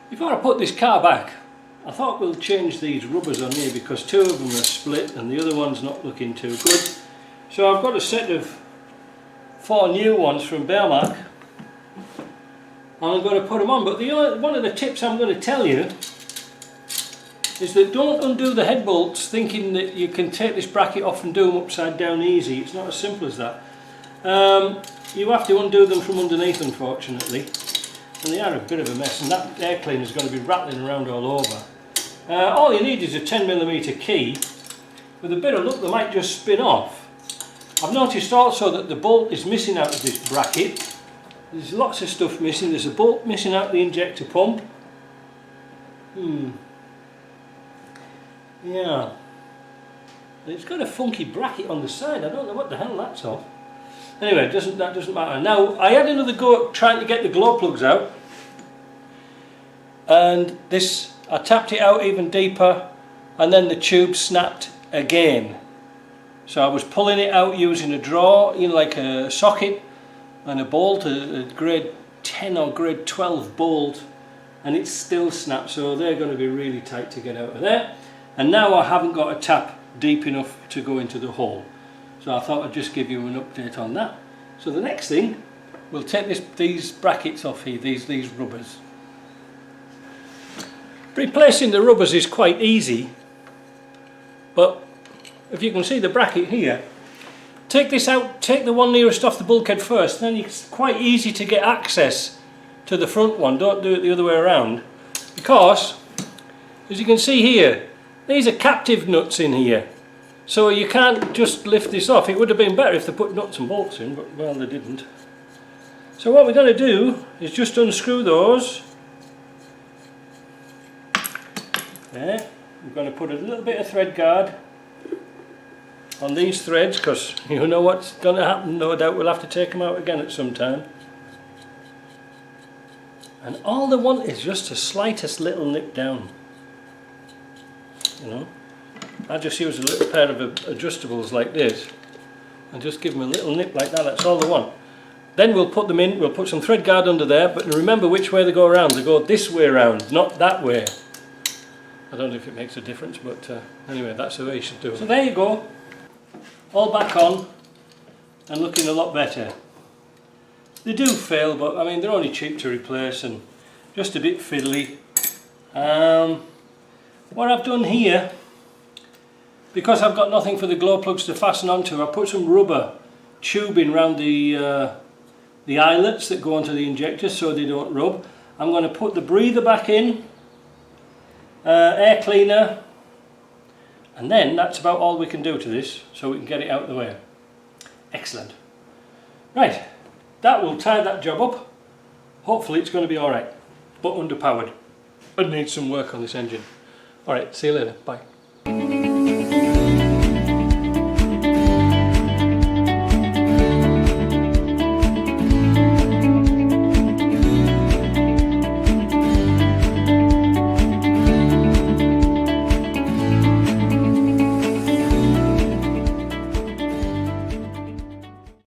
Before I put this car back, I thought we'll change these rubbers on here because two of them are split and the other one's not looking too good. So I've got a set of 4 new ones from Bearmark and I'm going to put them on. But one of the tips I'm going to tell you is that don't undo the head bolts thinking that you can take this bracket off and do them upside down easy. It's not as simple as that. You have to undo them from underneath, unfortunately, and they are a bit of a mess, and that air cleaner is going to be rattling around all over. All you need is a 10mm key. With a bit of luck they might just spin off. I've noticed also that the bolt is missing out of this bracket. There's lots of stuff missing. There's a bolt missing out of the injector pump. Yeah. It's got a funky bracket on the side. I don't know what the hell that's of. Anyway, that doesn't matter. Now, I had another go at trying to get the glow plugs out. And I tapped it out even deeper and then the tube snapped again. So I was pulling it out using a draw, like a socket and a bolt, a grade 10 or grade 12 bolt, and it still snapped. So they're going to be really tight to get out of there. And now I haven't got a tap deep enough to go into the hole. So I thought I'd just give you an update on that. So the next thing, we'll take these brackets off here, these rubbers. Replacing the rubbers is quite easy, but if you can see the bracket here, take this out, take the one nearest off the bulkhead first, then it's quite easy to get access to the front one. Don't do it the other way around, because as you can see here, these are captive nuts in here, so you can't just lift this off. It would have been better if they put nuts and bolts in, but well, they didn't. So what we're going to do is just unscrew those. There. We're going to put a little bit of thread guard on these threads, because you know what's going to happen. No doubt we'll have to take them out again at some time. And all they want is just the slightest little nip down. I just use a little pair of adjustables like this and just give them a little nip like that. That's all they want. Then we'll put them in, we'll put some thread guard under there, but remember which way they go around. They go this way around, not that way. I don't know if it makes a difference, but anyway, that's the way you should do it. So there you go, all back on and looking a lot better. They do fail, but I mean they're only cheap to replace and just a bit fiddly. What I've done here, because I've got nothing for the glow plugs to fasten onto, I put some rubber tubing around the eyelets that go onto the injector so they don't rub. I'm going to put the breather back in, air cleaner, and then that's about all we can do to this, so we can get it out of the way. Excellent. Right, that will tie that job up. Hopefully it's going to be alright, but underpowered. It needs some work on this engine. Alright, see you later. Bye.